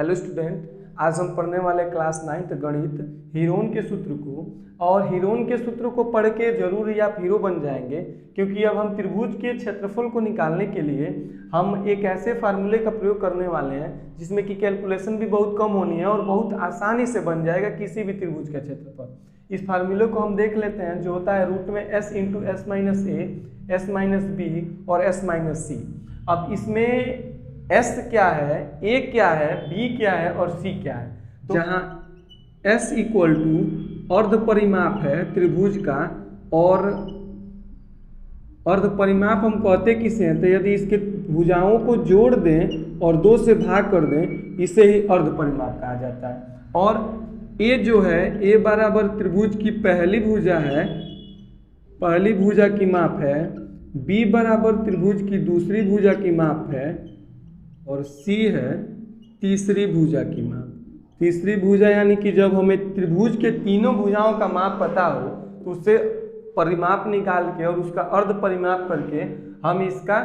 Hello student, आज हम पढ़ने वाले क्लास 9th गणित हीरोन के सूत्र को। और हीरोन के सूत्र को पढ़ के जरूर ही आप हीरो बन जाएंगे, क्योंकि अब हम त्रिभुज के क्षेत्रफल को निकालने के लिए हम एक ऐसे फार्मूले का प्रयोग करने वाले हैं जिसमें कि कैलकुलेशन भी बहुत कम होनी है और बहुत आसानी से बन जाएगा किसी भी त्रिभुज का क्षेत्रफल। इस फार्मूले को हम देख लेते हैं, जो होता है रूट में s into S minus A, S minus B और एस माइनस सी। अब इसमें S क्या है, A क्या है, B क्या है और C क्या है। तो जहाँ S इक्वल टू अर्ध परिमाप है त्रिभुज का, और अर्ध परिमाप हम कहते किसे हैं, तो यदि इसके भुजाओं को जोड़ दें और 2 से भाग कर दें, इसे ही अर्ध परिमाप कहा जाता है। और A जो है, A बराबर त्रिभुज की पहली भुजा है, पहली भुजा की माप है। B बराबर त्रिभुज की दूसरी भुजा की माप है, और C है तीसरी भुजा की माप। तीसरी भुजा यानी कि जब हमें त्रिभुज के तीनों भुजाओं का माप पता हो तो उससे परिमाप निकाल के और उसका अर्ध परिमाप करके हम इसका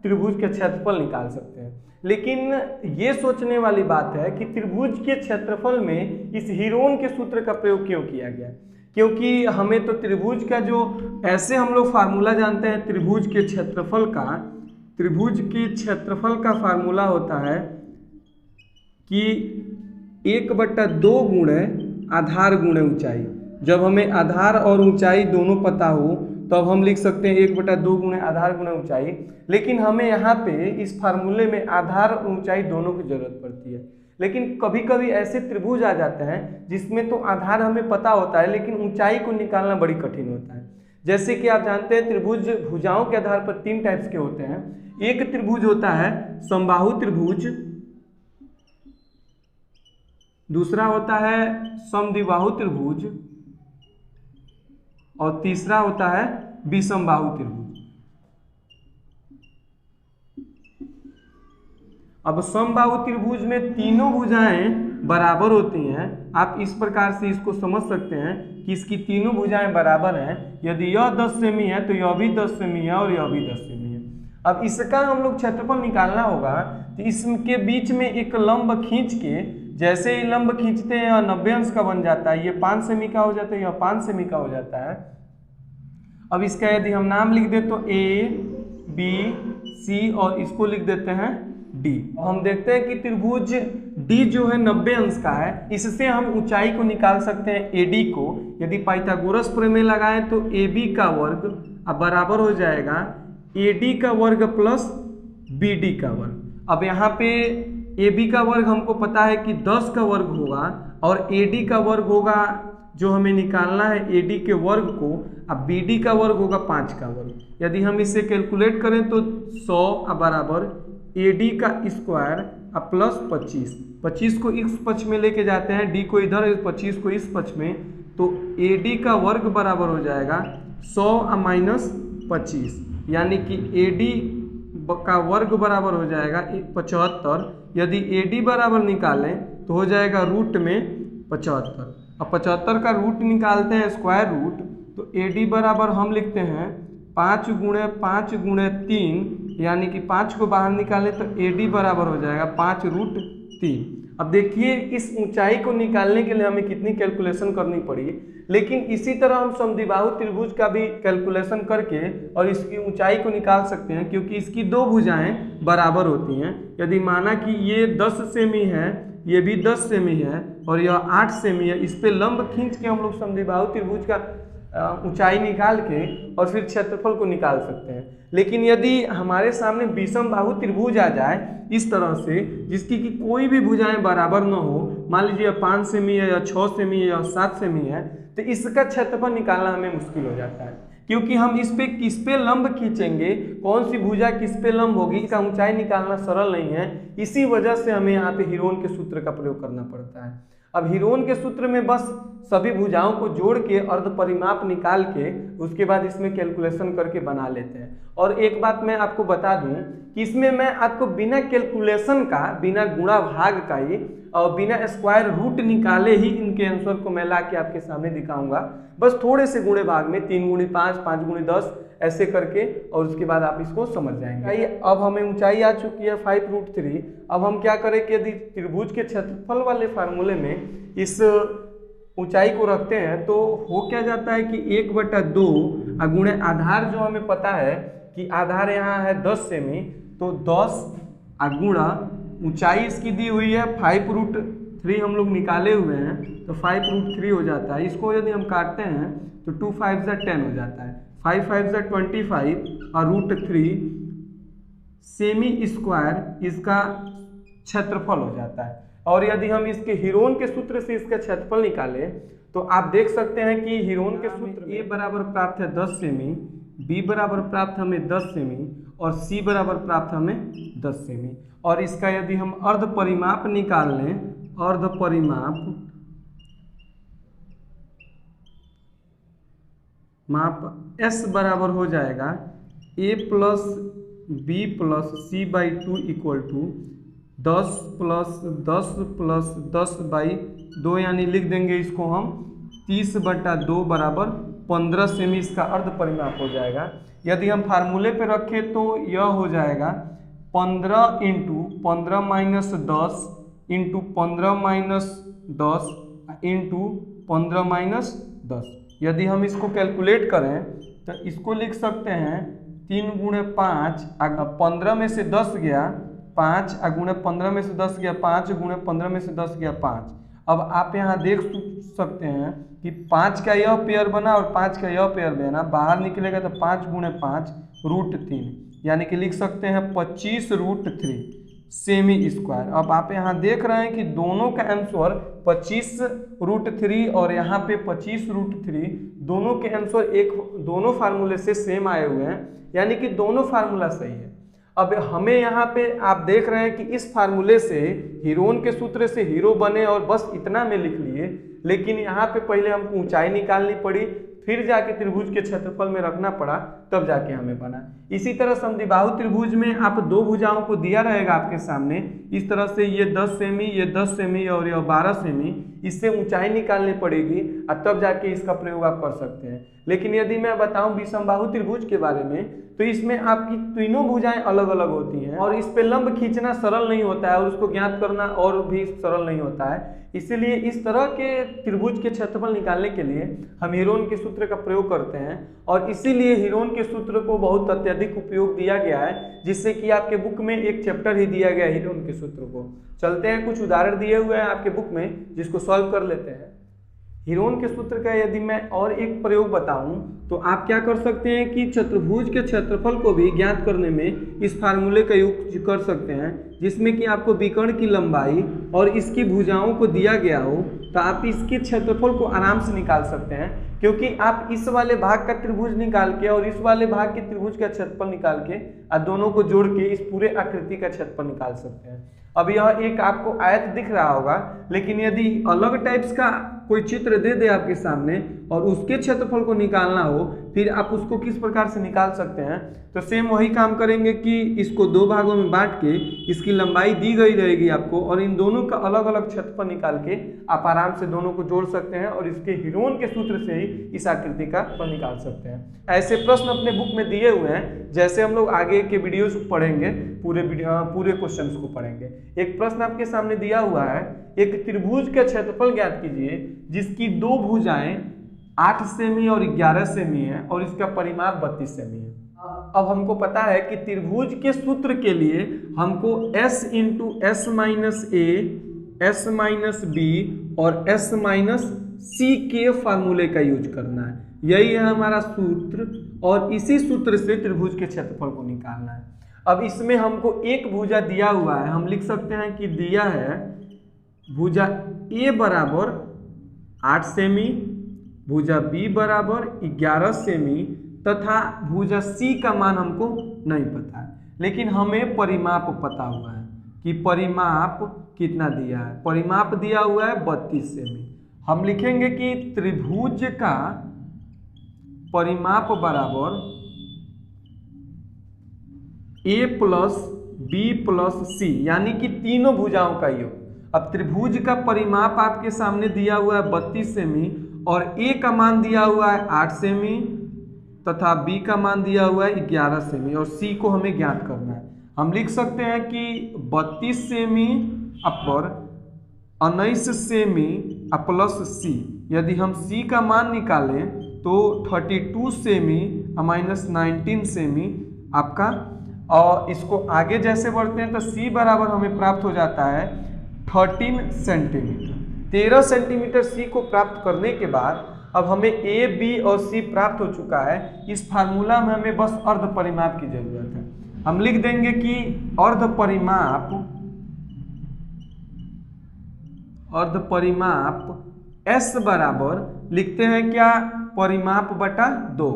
त्रिभुज के क्षेत्रफल निकाल सकते हैं। लेकिन ये सोचने वाली बात है कि त्रिभुज के क्षेत्रफल में इस हीरोन के सूत्र का प्रयोग क्यों किया गया, क्योंकि हमें तो त्रिभुज का जो ऐसे हम लोग फार्मूला जानते हैं त्रिभुज के क्षेत्रफल का, त्रिभुज के क्षेत्रफल का फार्मूला होता है कि 1/2 गुणे आधार गुणे ऊंचाई। जब हमें आधार और ऊंचाई दोनों पता हो तब हम लिख सकते हैं 1/2 गुणे आधार गुणे ऊंचाई। लेकिन हमें यहाँ पे इस फार्मूले में आधार और ऊंचाई दोनों की जरूरत पड़ती है। लेकिन कभी कभी ऐसे त्रिभुज आ जाते हैं जिसमें तो आधार हमें पता होता है लेकिन ऊंचाई को निकालना बड़ी कठिन होता है। जैसे कि आप जानते हैं त्रिभुज भुजाओं के आधार पर 3 टाइप्स के होते हैं। एक त्रिभुज होता है समबाहु त्रिभुज, दूसरा होता है समद्विबाहु त्रिभुज, और तीसरा होता है विषमबाहु त्रिभुज। अब समबाहु त्रिभुज में तीनों भुजाएं बराबर होती हैं। आप इस प्रकार से इसको समझ सकते हैं कि इसकी तीनों भुजाएं बराबर हैं। यदि यह 10 सेमी है तो यह भी 10 सेमी है और यह भी 10 सेमी है। अब इसका हम लोग क्षेत्रफल निकालना होगा तो इसके बीच में एक लंब खींच के, जैसे ही लंब खींचते हैं यह 90 अंश का बन जाता है, ये 5 सेमी का हो जाता है, यह 5 सेमी का हो जाता है। अब इसका यदि हम नाम लिख दे तो A, B, C और इसको लिख देते हैं D। हम देखते हैं कि त्रिभुज D जो है 90 अंश का है। इससे हम ऊंचाई को निकाल सकते हैं AD को। यदि पाइथागोरस प्रमेय लगाएं तो AB का वर्ग अब बराबर हो जाएगा AD का वर्ग प्लस BD का वर्ग। अब यहाँ पे AB का वर्ग हमको पता है कि 10 का वर्ग होगा और AD का वर्ग होगा, जो हमें निकालना है AD के वर्ग को, अब BD का वर्ग होगा 5 का वर्ग। यदि हम इसे कैलकुलेट करें तो 100 बराबर AD का स्क्वायर अब प्लस 25 को इस पक्ष में लेके जाते हैं, D को इधर, 25 को इस पक्ष में, तो AD का वर्ग बराबर हो जाएगा 100 माइनस 25, यानी कि AD का वर्ग बराबर हो जाएगा 75। यदि AD बराबर निकालें तो हो जाएगा रूट में 75। अब 75 का रूट निकालते हैं स्क्वायर रूट, तो AD बराबर हम लिखते हैं 5 गुणे 5 गुणे 3, यानी कि 5 को बाहर निकालें तो AD बराबर हो जाएगा 5 रूट 3। अब देखिए इस ऊंचाई को निकालने के लिए हमें कितनी कैलकुलेशन करनी पड़ी। लेकिन इसी तरह हम समद्विबाहु त्रिभुज का भी कैलकुलेशन करके और इसकी ऊंचाई को निकाल सकते हैं, क्योंकि इसकी 2 भुजाएं बराबर होती हैं। यदि माना कि ये 10 सेमी है, ये भी 10 सेमी है और यह 8 सेमी है, इस पे लंब खींच के हम लोग समद्विबाहु त्रिभुज का ऊंचाई निकाल के और फिर क्षेत्रफल को निकाल सकते हैं। लेकिन यदि हमारे सामने विषमबाहु त्रिभुज आ जाए इस तरह से, जिसकी कि कोई भी भुजाएं बराबर न हो, मान लीजिए 5 सेमी है या 6 सेमी है या 7 सेमी है, तो इसका क्षेत्रफल निकालना हमें मुश्किल हो जाता है, क्योंकि हम इस पे लंब खींचेंगे, कौन सी भुजा किस पे लंब होगी, इसका ऊंचाई निकालना सरल नहीं है। इसी वजह से हमें यहाँ पे हीरोन के सूत्र का प्रयोग करना पड़ता है। अब हीरोन के सूत्र में बस सभी भुजाओं को जोड़ के अर्ध परिमाप निकाल के उसके बाद इसमें कैलकुलेशन करके बना लेते हैं। और एक बात मैं आपको बता दूं कि इसमें मैं आपको बिना कैलकुलेशन का, बिना गुणा भाग का ही और बिना स्क्वायर रूट निकाले ही इनके आंसर को मैं ला के आपके सामने दिखाऊंगा। बस थोड़े से गुणे भाग में 3 गुणे 5, 5 गुणे 10 ऐसे करके, और उसके बाद आप इसको समझ जाएंगे। अब हमें ऊंचाई आ चुकी है 5√3। अब हम क्या करें कि यदि त्रिभुज के क्षेत्रफल वाले फार्मूले में इस ऊंचाई को रखते हैं तो हो क्या जाता है कि 1/2 गुणे आधार, जो हमें पता है कि आधार यहाँ है 10 सेमी, तो 10 गुणा ऊंचाई इसकी दी हुई है 5√3 हम लोग निकाले हुए हैं, तो 5√3 हो जाता है। इसको यदि हम काटते हैं तो 2 5 10 हो जाता है, 5 5 25 और √3 सेमी स्क्वायर इसका क्षेत्रफल हो जाता है। और यदि हम इसके हीरोन के सूत्र से इसका क्षेत्रफल निकालें तो आप देख सकते हैं कि हीरोन के सूत्र ए बराबर प्राप्त है 10 सेमी, बी बराबर प्राप्त हमें 10 सेमी और सी बराबर प्राप्त हमें 10 सेमी। और इसका यदि हम अर्ध परिमाप निकाल लें, अर्ध परिमाप माप S बराबर हो जाएगा a plus B plus C by 2 equal to 10 plus 10 plus 10/2, यानी लिख देंगे इसको हम 30/2 बराबर 15 सेमी इसका अर्ध परिमाप हो जाएगा। यदि हम फार्मूले पे रखें तो यह हो जाएगा 15 into 15 minus 10 into 15 minus 10 into 15 minus 10। यदि हम इसको कैलकुलेट करें तो इसको लिख सकते हैं 3 गुणे 5, 15 में से 10 गया 5, गुणे 15 में से 10 गया 5, गुणे 15 में से 10 गया 5। अब आप यहाँ देख सकते हैं कि 5 का यह पेयर बना और 5 का यह पेयर बना, बाहर निकलेगा तो 5 गुणे 5 √3, यानी कि लिख सकते हैं 25√3 सेमी स्क्वायर। अब आप यहाँ देख रहे हैं कि दोनों का आंसर 25√3 और यहाँ पे 25√3, दोनों के आंसर दोनों फार्मूले से सेम आए हुए हैं, यानी कि दोनों फार्मूला सही है। अब हमें यहाँ पे आप देख रहे हैं कि इस फार्मूले से हीरोन के सूत्र से हीरो बने और बस इतना में लिख लिए, लेकिन यहाँ पे पहले हमको ऊंचाई निकालनी पड़ी, फिर जाके त्रिभुज के क्षेत्रफल में रखना पड़ा, तब जाके हमें बना। इसी तरह समद्विबाहु त्रिभुज में आप दो भुजाओं को दिया रहेगा आपके सामने, इस तरह से ये 10 सेमी, ये 10 सेमी और ये 12 सेमी, इससे ऊंचाई निकालनी पड़ेगी और तब जाके इसका प्रयोग आप कर सकते हैं। लेकिन यदि मैं बताऊं विषमबाहु त्रिभुज के बारे में, तो इसमें आपकी तीनों भुजाएं अलग अलग होती हैं और इस पे लंब खींचना सरल नहीं होता है और उसको ज्ञात करना और भी सरल नहीं होता है। इसीलिए इस तरह के त्रिभुज के क्षेत्रफल निकालने के लिए हम हीरोन के सूत्र का प्रयोग करते हैं और इसीलिए हीरोन के सूत्र को बहुत अत्यधिक उपयोग दिया गया है, जिससे कि आपके बुक में एक चैप्टर ही दिया गया है हीरोन के सूत्र को। चलते हैं, कुछ उदाहरण दिए हुए हैं आपके बुक में जिसको सॉल्व कर लेते हैं। हीरोन के सूत्र का यदि मैं और एक प्रयोग बताऊं तो आप क्या कर सकते हैं कि चतुर्भुज के क्षेत्रफल को भी ज्ञात करने में इस फार्मूले का यूज कर सकते हैं, जिसमें कि आपको विकर्ण की लंबाई और इसकी भुजाओं को दिया गया हो तो आप इसके क्षेत्रफल को आराम से निकाल सकते हैं, क्योंकि आप इस वाले भाग का त्रिभुज निकाल के और इस वाले भाग के त्रिभुज का क्षेत्रफल निकाल के और दोनों को जोड़ के इस पूरे आकृति का क्षेत्रफल निकाल सकते हैं। अब यह एक आपको आयत दिख रहा होगा, लेकिन यदि अलग टाइप्स का कोई चित्र दे दे आपके सामने और उसके क्षेत्रफल को निकालना हो, फिर आप उसको किस प्रकार से निकाल सकते हैं, तो सेम वही काम करेंगे कि इसको दो भागों में बांट के इसकी लंबाई दी गई रहेगी आपको और इन दोनों का अलग अलग क्षेत्रफल निकाल के आप आराम से दोनों को जोड़ सकते हैं और इसके हीरोन के सूत्र से ही इस आकृति का फल निकाल सकते हैं। ऐसे प्रश्न अपने बुक में दिए हुए हैं, जैसे हम लोग आगे के वीडियोस पढ़ेंगे, पूरे क्वेश्चंस को पढ़ेंगे। एक प्रश्न आपके सामने दिया हुआ है, एक त्रिभुज का क्षेत्रफल ज्ञात कीजिए जिसकी दो भुजाएं 8 सेमी और 11 सेमी है और इसका परिमाप 32 सेमी है। अब हमको पता है कि त्रिभुज के सूत्र के लिए हमको s into S minus A, S minus B और एस माइनस सी के फार्मूले का यूज करना है। यही है हमारा सूत्र और इसी सूत्र से त्रिभुज के क्षेत्रफल को निकालना है। अब इसमें हमको एक भुजा दिया हुआ है, हम लिख सकते हैं कि दिया है भुजा ए बराबर 8 सेमी, भुजा बी बराबर 11 सेमी तथा भुजा सी का मान हमको नहीं पता है, लेकिन हमें परिमाप पता हुआ है कि परिमाप कितना दिया है। परिमाप दिया हुआ है 32 सेमी। हम लिखेंगे कि त्रिभुज का परिमाप बराबर ए प्लस बी प्लस सी, यानी कि तीनों भुजाओं का योग। अब त्रिभुज का परिमाप आपके सामने दिया हुआ है 32 सेमी और ए का मान दिया हुआ है 8 सेमी, तथा बी का मान दिया हुआ है 11 सेमी और सी को हमें ज्ञात करना है। हम लिख सकते हैं कि 32 सेमी अपर 19 सेमी प्लस सी। यदि हम सी का मान निकालें तो 32 सेमी माइनस 19 सेमी आपका, और इसको आगे जैसे बढ़ते हैं तो सी बराबर हमें प्राप्त हो जाता है 13 सेंटीमीटर। 13 सेंटीमीटर सी को प्राप्त करने के बाद अब हमें ए बी और सी प्राप्त हो चुका है। इस फार्मूला में हमें बस अर्ध परिमाप की जरूरत है। हम लिख देंगे कि अर्ध परिमाप एस बराबर लिखते हैं क्या, परिमाप बटा 2।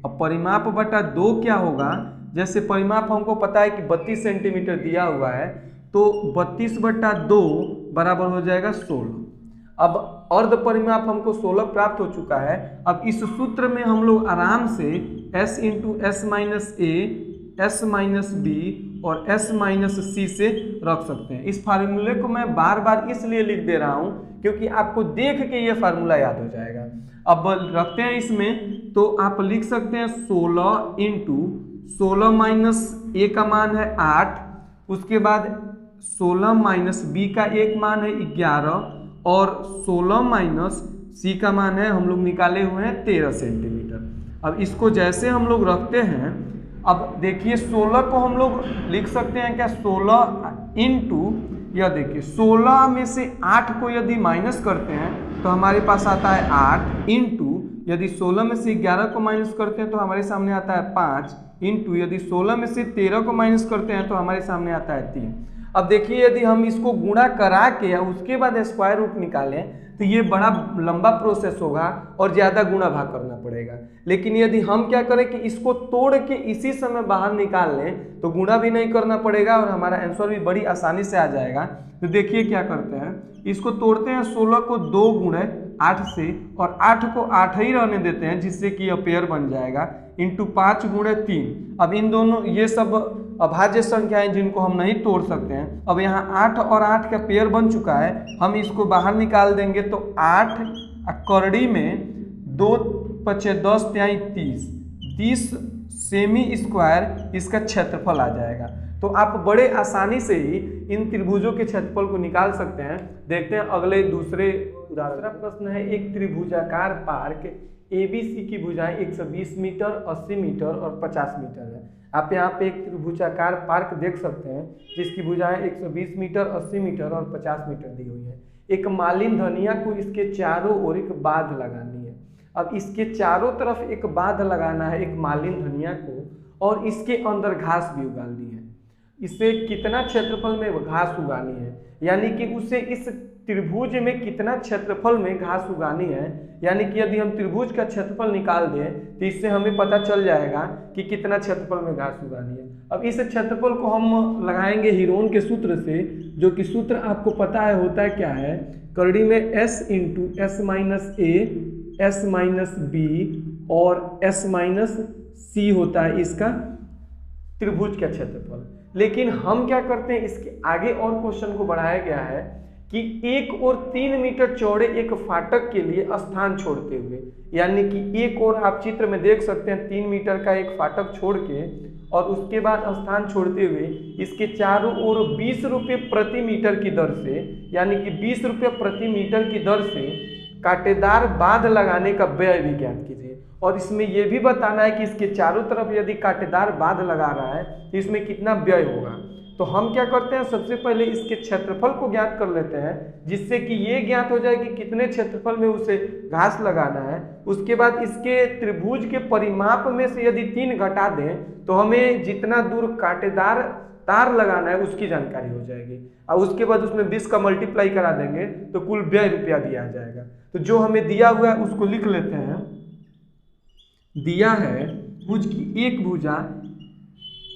अब परिमाप बटा 2 क्या होगा, जैसे परिमाप हमको पता है कि 32 सेंटीमीटर दिया हुआ है, तो 32 बटा 2 बराबर हो जाएगा 16। अब अर्ध परिमाप हमको 16 प्राप्त हो चुका है। अब इस सूत्र में हम लोग आराम से s into S minus A, S minus B और s माइनस सी से रख सकते हैं। इस फार्मूले को मैं बार बार इसलिए लिख दे रहा हूं क्योंकि आपको देख के ये फार्मूला याद हो जाएगा। अब रखते हैं इसमें, तो आप लिख सकते हैं 16 इंटू 16 माइनस ए का मान है 8, उसके बाद 16 माइनस बी का एक मान है 11 और 16 माइनस सी का मान है हम लोग निकाले हुए हैं 13 सेंटीमीटर। अब इसको जैसे हम लोग रखते हैं, अब देखिए 16 को हम लोग लिख सकते हैं क्या, 16 इंटू, या देखिए 16 में से 8 को यदि माइनस करते हैं तो हमारे पास आता है 8 इंटू, यदि 16 में से 11 को माइनस करते हैं तो हमारे सामने आता है 5 इंटू, यदि 16 में से 13 को माइनस करते हैं तो हमारे सामने आता है 3। अब देखिए यदि हम इसको गुणा करा के या उसके बाद स्क्वायर रूट निकालें तो ये बड़ा लंबा प्रोसेस होगा और ज़्यादा गुणा भाग करना पड़ेगा। लेकिन यदि हम क्या करें कि इसको तोड़ के इसी समय बाहर निकाल लें तो गुणा भी नहीं करना पड़ेगा और हमारा आंसर भी बड़ी आसानी से आ जाएगा। तो देखिए क्या करते हैं, इसको तोड़ते हैं, 16 को 2 गुणे 8 से और 8 को 8 ही रहने देते हैं जिससे कि यह पेयर बन जाएगा, इंटू 5 गुणे 3। अब इन दोनों ये सब अभाज्य संख्याएं जिनको हम नहीं तोड़ सकते हैं। अब यहाँ 8 और 8 का पेयर बन चुका है, हम इसको बाहर निकाल देंगे तो 8 करड़ी में 2 × 10 = 30 सेमी स्क्वायर इसका क्षेत्रफल आ जाएगा। तो आप बड़े आसानी से ही इन त्रिभुजों के क्षेत्रफल को निकाल सकते हैं। देखते हैं अगले दूसरे उदाहरण। प्रश्न है, एक त्रिभुजाकार पार्क ABC की भुजाएं 120 मीटर, 80 मीटर और 50 मीटर है। आप यहाँ पे एक त्रिभुजाकार पार्क देख सकते हैं जिसकी भुजाएं 120 मीटर, 80 मीटर और 50 मीटर दी हुई है। एक मालिन धनिया को इसके चारों ओर एक बाध लगानी है। अब इसके चारों तरफ एक बाध लगाना है एक मालिन धनिया को, और इसके अंदर घास भी उगानी है। इसे कितना क्षेत्रफल में घास उगानी है, यानी कि उसे इस त्रिभुज में कितना क्षेत्रफल में घास उगानी है। यानी कि यदि हम त्रिभुज का क्षेत्रफल निकाल दें तो इससे हमें पता चल जाएगा कि कितना क्षेत्रफल में घास उगानी है। अब इस क्षेत्रफल को हम लगाएंगे हीरोन के सूत्र से, जो कि सूत्र आपको पता है होता है क्या है, करड़ी में s into S minus A, S minus B और एस माइनस सी होता है इसका त्रिभुज का क्षेत्रफल। लेकिन हम क्या करते हैं, इसके आगे और क्वेश्चन को बढ़ाया गया है कि 1 और 3 मीटर चौड़े एक फाटक के लिए स्थान छोड़ते हुए, यानी कि एक और आप चित्र में देख सकते हैं 3 मीटर का एक फाटक छोड़ के और उसके बाद स्थान छोड़ते हुए इसके चारों ओर 20 रुपये प्रति मीटर की दर से, यानी कि 20 रुपये प्रति मीटर की दर से कांटेदार बांध लगाने का व्यय भी ज्ञात कीजिए। और इसमें यह भी बताना है कि इसके चारों तरफ यदि कांटेदार बांध लगा रहा है तो इसमें कितना व्यय होगा। तो हम क्या करते हैं, सबसे पहले इसके क्षेत्रफल को ज्ञात कर लेते हैं जिससे कि ये ज्ञात हो जाए कि कितने क्षेत्रफल में उसे घास लगाना है। उसके बाद इसके त्रिभुज के परिमाप में से यदि 3 घटा दें तो हमें जितना दूर कांटेदार तार लगाना है उसकी जानकारी हो जाएगी, और उसके बाद उसमें 20 का मल्टीप्लाई करा देंगे तो कुल व्यय रुपया भी आ जाएगा। तो जो हमें दिया हुआ है उसको लिख लेते हैं। दिया है भुज की एक भुजा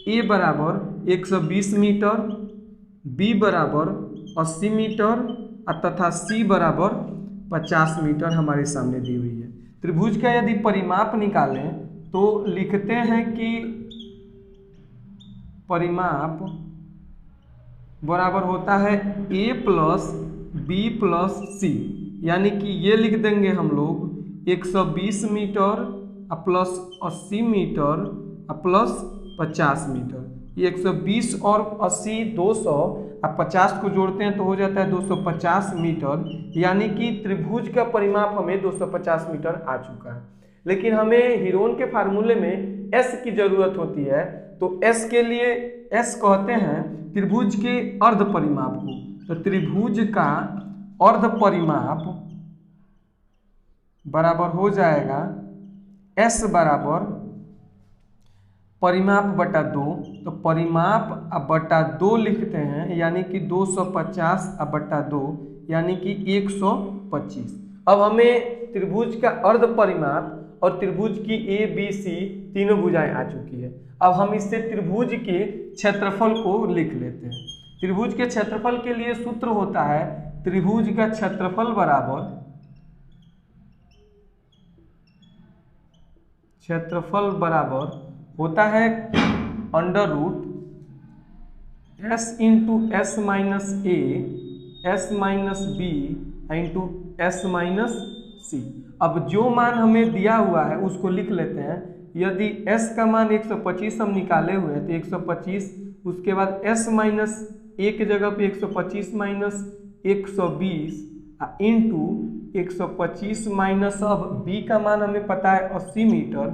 ए बराबर 120 मीटर, बी बराबर 80 मीटर तथा सी बराबर 50 मीटर हमारे सामने दी हुई है। त्रिभुज का यदि परिमाप निकालें तो लिखते हैं कि परिमाप बराबर होता है a plus B plus C, यानी कि ये लिख देंगे हम लोग 120 metre plus 80 metre plus 50 metre. ये 120 और 80 200 आप 50 को जोड़ते हैं तो हो जाता है 250 मीटर, यानी कि त्रिभुज का परिमाप हमें 250 मीटर आ चुका है। लेकिन हमें हीरोन के फार्मूले में एस की जरूरत होती है, तो एस के लिए एस कहते हैं त्रिभुज के अर्ध परिमाप को। तो त्रिभुज का अर्ध परिमाप बराबर हो जाएगा एस बराबर परिमाप बटा 2। तो परिमाप बटा 2 लिखते हैं, यानी कि 250 बटा 2 यानी कि 125। अब हमें त्रिभुज का अर्ध परिमाप और त्रिभुज की ए बी सी तीनों भुजाएं आ चुकी है। अब हम इससे त्रिभुज के क्षेत्रफल को लिख लेते हैं। त्रिभुज के क्षेत्रफल के लिए सूत्र होता है त्रिभुज का क्षेत्रफल बराबर होता है under root S into S minus A S minus B into S minus C. अब जो मान हमें दिया हुआ है उसको लिख लेते हैं। यदि s का मान 125 हम निकाले हुए हैं तो 125, उसके बाद s माइनस ए के जगह पे 125 माइनस 120 इंटू 125 माइनस, अब b का मान हमें पता है 80 मीटर,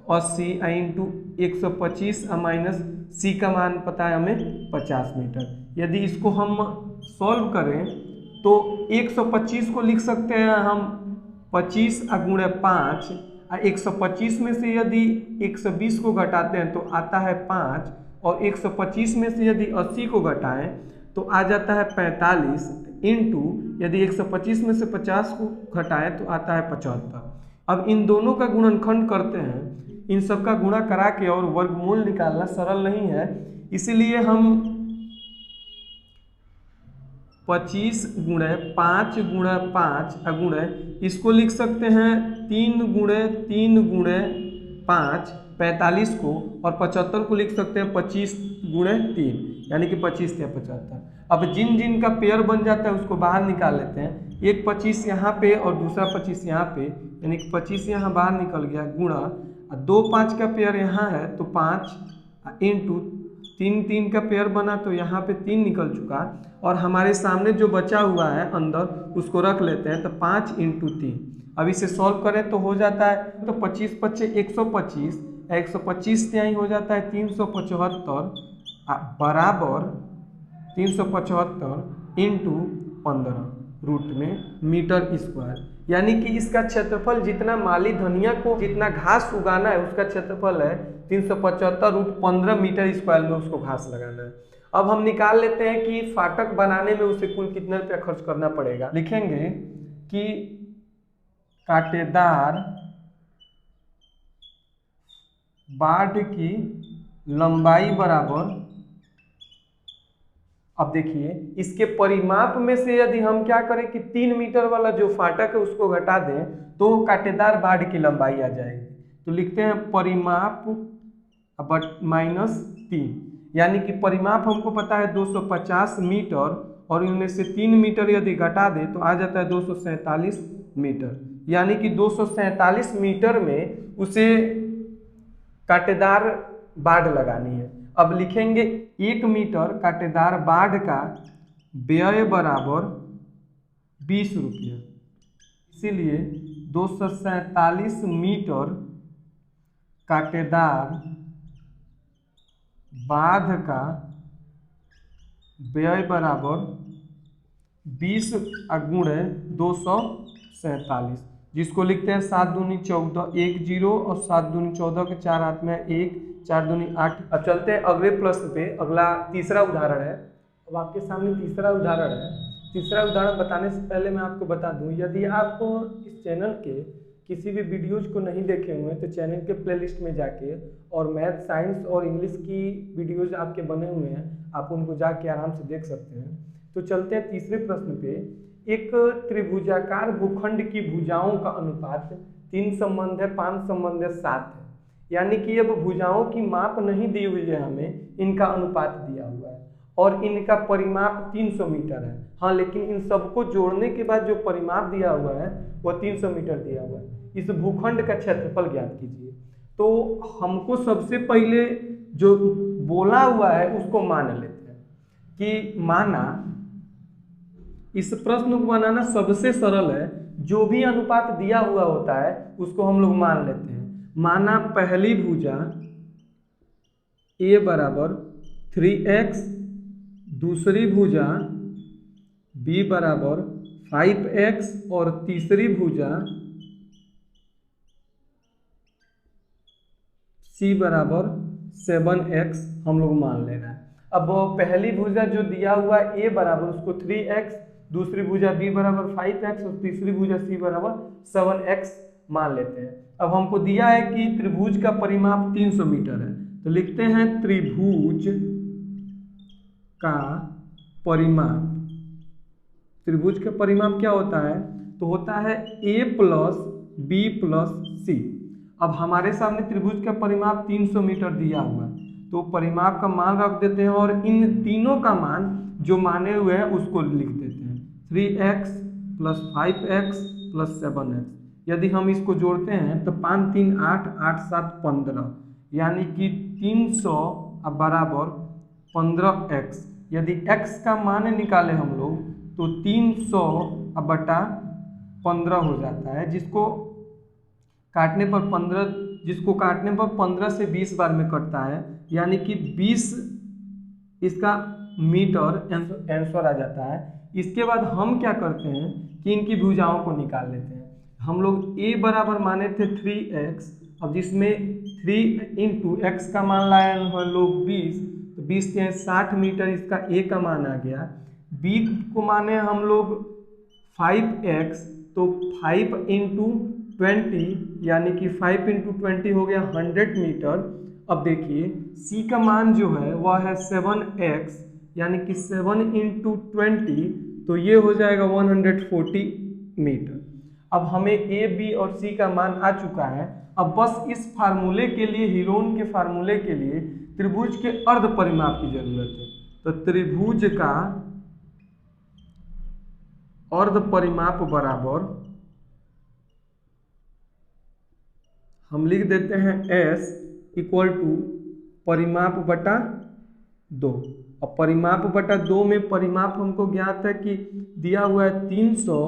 80 इंटू 125 माइनस c का मान पता है हमें 50 मीटर। यदि इसको हम सॉल्व करें तो 125 को लिख सकते हैं हम 25 गुणे 5, 125 में से यदि 120 को घटाते हैं तो आता है 5, और 125 में से यदि 80 को घटाएं तो आ जाता है 45, इंटू यदि 125 में से 50 को घटाएं तो आता है 75। अब इन दोनों का गुणनखंड करते हैं, इन सब का गुणा करा के और वर्गमूल निकालना सरल नहीं है, इसीलिए हम 25 गुणे 5 गुणे 5 गुणे इसको लिख सकते हैं 3 गुणे 3 गुणे 5 45 को, और 75 को लिख सकते हैं 25 गुणे 3 यानी कि 25 या 75। अब जिन जिन का पेयर बन जाता है उसको बाहर निकाल लेते हैं। एक 25 यहाँ पे और दूसरा 25 यहाँ पे, यानी कि 25 यहाँ बाहर निकल गया, गुणा 2 5 का पेयर यहाँ है तो 5 इंटू 3 3 का पेयर बना तो यहाँ पे 3 निकल चुका, और हमारे सामने जो बचा हुआ है अंदर उसको रख लेते हैं तो 5 इंटू 3। अब इसे सॉल्व करें तो हो जाता है तो 25 25 125, 125 यहीं हो जाता है 375 बराबर 375 इंटू 15 रूट में मीटर स्क्वायर, यानी कि इसका क्षेत्रफल जितना माली धनिया को जितना घास उगाना है उसका क्षेत्रफल है 375 रूट 15 मीटर स्क्वायर में उसको घास लगाना है। अब हम निकाल लेते हैं कि फाटक बनाने में उसे कुल कितना रुपया खर्च करना पड़ेगा। लिखेंगे कि कांटेदार बाढ़ की लंबाई बराबर, अब देखिए इसके परिमाप में से यदि हम क्या करें कि 3 मीटर वाला जो फाटक है उसको घटा दें तो कांटेदार बाढ़ की लंबाई आ जाएगी। तो लिखते हैं परिमाप माइनस 3, यानी कि परिमाप हमको पता है 250 मीटर, और इनमें से 3 मीटर यदि घटा दें तो आ जाता है 247 मीटर, यानी कि 247 मीटर में उसे कांटेदार बाढ़ लगानी है। अब लिखेंगे 1 मीटर कांटेदार बाढ़ का व्यय बराबर 20 रुपया, इसीलिए 247 मीटर कांटेदार बाढ़ का व्यय बराबर 20 गुणे 247, जिसको लिखते हैं 7 दूनी 14 1 0 और 7 दूनी 14 के 4 हाथ में 1 4 दूनी 8। अब चलते हैं अगले प्रश्न पे। अगला तीसरा उदाहरण है। अब आपके सामने तीसरा उदाहरण है। तीसरा उदाहरण बताने से पहले मैं आपको बता दूं, यदि आप इस चैनल के किसी भी वीडियोज को नहीं देखे हुए तो चैनल के प्लेलिस्ट में जाके और मैथ साइंस और इंग्लिश की वीडियोज आपके बने हुए हैं, आप उनको जाके आराम से देख सकते हैं। तो चलते हैं तीसरे प्रश्न पे। एक त्रिभुजाकार भूखंड की भुजाओं का अनुपात 3 संबंध है 5 संबंध है 7 है, यानी कि अब भुजाओं की माप नहीं दी हुई है, हमें इनका अनुपात दिया हुआ है। और इनका परिमाप 300 मीटर है। हाँ, लेकिन इन सबको जोड़ने के बाद जो परिमाप दिया हुआ है वो 300 मीटर दिया हुआ है। इस भूखंड का क्षेत्रफल ज्ञात कीजिए। तो हमको सबसे पहले जो बोला हुआ है उसको मान लेते हैं कि माना, इस प्रश्न को बनाना सबसे सरल है। जो भी अनुपात दिया हुआ होता है उसको हम लोग मान लेते हैं। माना पहली भुजा a बराबर 3x, दूसरी भुजा b बराबर 5x और तीसरी भुजा c बराबर 7x हम लोग मान ले रहे हैं। अब पहली भुजा जो दिया हुआ a बराबर उसको 3x, दूसरी भुजा b बराबर 5x और तीसरी भुजा c बराबर 7x मान लेते हैं। अब हमको दिया है कि त्रिभुज का परिमाप 300 मीटर है, तो लिखते हैं त्रिभुज का परिमाप। त्रिभुज का परिमाप क्या होता है? तो होता है a plus b plus c। अब हमारे सामने त्रिभुज का परिमाप 300 मीटर दिया हुआ है, तो परिमाप का मान रख देते हैं और इन तीनों का मान जो माने हुए हैं उसको लिख देते हैं। 3x plus 5x plus 7x। यदि हम इसको जोड़ते हैं तो 5 3 8 8 7 15, यानी कि 300 बराबर 15x। यदि x का मान निकाले हम लोग तो 300 बटा 15 हो जाता है, जिसको काटने पर 15 से 20 बार में कटता है, यानी कि 20 इसका मीटर आंसर आ जाता है। इसके बाद हम क्या करते हैं कि इनकी भुजाओं को निकाल लेते हैं। हम लोग a बराबर माने थे 3x, अब जिसमें 3 इंटू x का मान लाए हम लोग 20, तो 20 के 60 मीटर इसका a का मान आ गया। b को माने हम लोग 5x, तो 5 इंटू 20 यानी कि 5 इंटू 20 हो गया 100 मीटर। अब देखिए c का मान जो है वह है 7x, यानी कि 7 इंटू 20, तो ये हो जाएगा 140 मीटर। अब हमें a, b और c का मान आ चुका है। अब बस इस फार्मूले के लिए, हीरोन के फार्मूले के लिए त्रिभुज के अर्ध परिमाप की जरूरत है। तो त्रिभुज का अर्ध परिमाप बराबर हम लिख देते हैं s इक्वल टू परिमाप बटा 2। अब परिमाप बटा 2 में परिमाप हमको ज्ञात है कि दिया हुआ है 300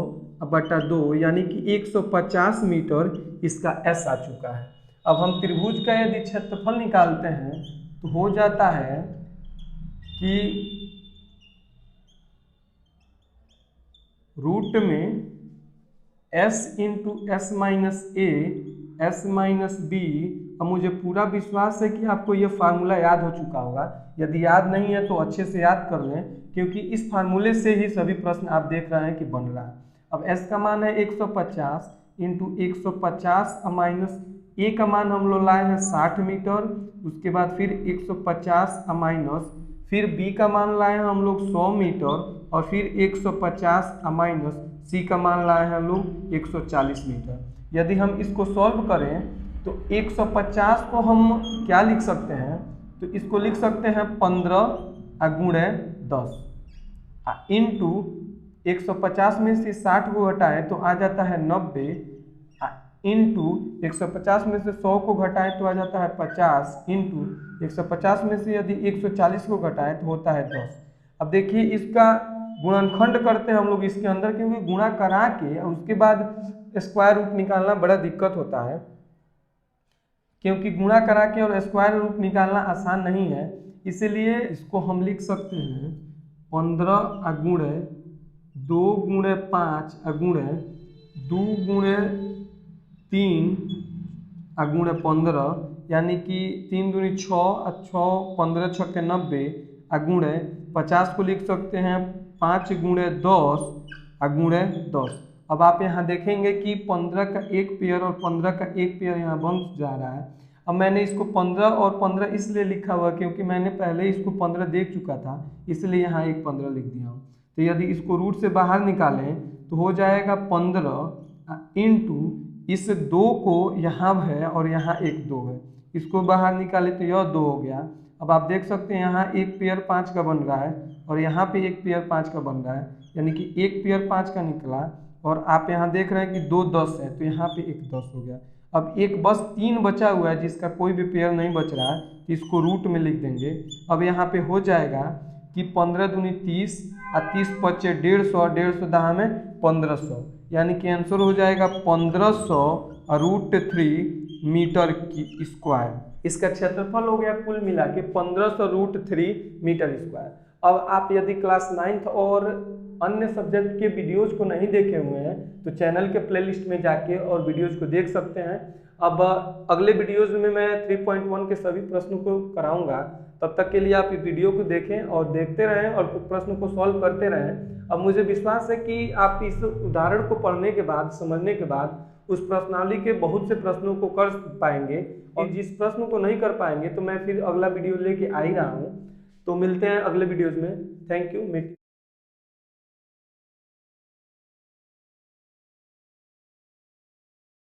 बटा 2, यानी कि 150 मीटर इसका s आ चुका है। अब हम त्रिभुज का यदि क्षेत्रफल निकालते हैं तो हो जाता है कि रूट में s into S minus A S minus B. अब मुझे पूरा विश्वास है कि आपको यह फार्मूला याद हो चुका होगा। यदि याद नहीं है तो अच्छे से याद कर लें, क्योंकि इस फार्मूले से ही सभी प्रश्न आप देख रहे हैं कि बन रहा है। अब s का मान है 150 इंटू 150 माइनस a का मान हम लोग लाए हैं 60 मीटर, उसके बाद फिर 150 माइनस फिर b का मान लाए हैं हम लोग 100 मीटर और फिर 150 माइनस c का मान लाए हैं हम लोग 140 मीटर। यदि हम इसको सॉल्व करें तो 150 को हम क्या लिख सकते हैं? तो इसको लिख सकते हैं 15 गुणे 10 इंटू 150 में से 60 को घटाए तो आ जाता है 90, इंटू 150 में से 100 को घटाए तो आ जाता है 50, इंटू 150 में से यदि 140 को घटाए तो होता है 10। अब देखिए इसका गुणनखंड करते हैं हम लोग इसके अंदर, क्योंकि गुणा करा के और उसके बाद स्क्वायर रूट निकालना बड़ा दिक्कत होता है, क्योंकि गुणा करा के और स्क्वायर रूट निकालना आसान नहीं है। इसीलिए इसको हम लिख सकते हैं 15 गुणे 2 गुणे 5 गुणे 2 गुणे 3 गुणे 15, यानी कि 3 दूनी 6 और 6 15 6 के 90 गुणे 50 को लिख सकते हैं 5 गुणे 10 गुणे 10। अब आप यहाँ देखेंगे कि 15 का एक पेयर और 15 का एक पेयर यहाँ बन जा रहा है। अब मैंने इसको 15 और 15 इसलिए लिखा हुआ क्योंकि मैंने पहले इसको 15 देख चुका था, इसलिए यहाँ एक 15 लिख दिया हूँ। तो यदि इसको रूट से बाहर निकालें तो हो जाएगा 15 इंटू इस 2 को यहाँ है और यहाँ एक 2 है, इसको बाहर निकाले तो यह 2 हो गया अब आप देख सकते हैं यहाँ एक पेयर 5 का बन रहा है और यहाँ पे एक पेयर 5 का बन रहा है, यानी कि एक पेयर 5 का निकला और आप यहाँ देख रहे हैं कि 2 10 है, तो यहाँ पे एक 10 हो गया। अब एक बस 3 बचा हुआ है जिसका कोई भी पेयर नहीं बच रहा है, तो इसको रूट में लिख देंगे। अब यहाँ पे हो जाएगा कि 15 दूनी 30 और 30 पच्चे 150 और 150 दहा में 1500, यानी कि आंसर हो जाएगा 1500√3 मीटर की स्क्वायर। इसका क्षेत्रफल हो गया कुल मिला के 1500√3 मीटर स्क्वायर। अब आप यदि क्लास 9th और अन्य सब्जेक्ट के वीडियोज को नहीं देखे हुए हैं तो चैनल के प्लेलिस्ट में जाके और वीडियोज को देख सकते हैं। अब अगले वीडियोज में मैं 3.1 के सभी प्रश्नों को कराऊंगा, तब तक के लिए आप इस वीडियो को देखें और देखते रहें और प्रश्न को सॉल्व करते रहें। अब मुझे विश्वास है कि आप इस उदाहरण को पढ़ने के बाद, समझने के बाद उस प्रश्नावली के बहुत से प्रश्नों को कर पाएंगे, और जिस प्रश्न को नहीं कर पाएंगे तो मैं फिर अगला वीडियो लेके आ ही रहा हूँ। तो मिलते हैं अगले वीडियोज में। Thank you.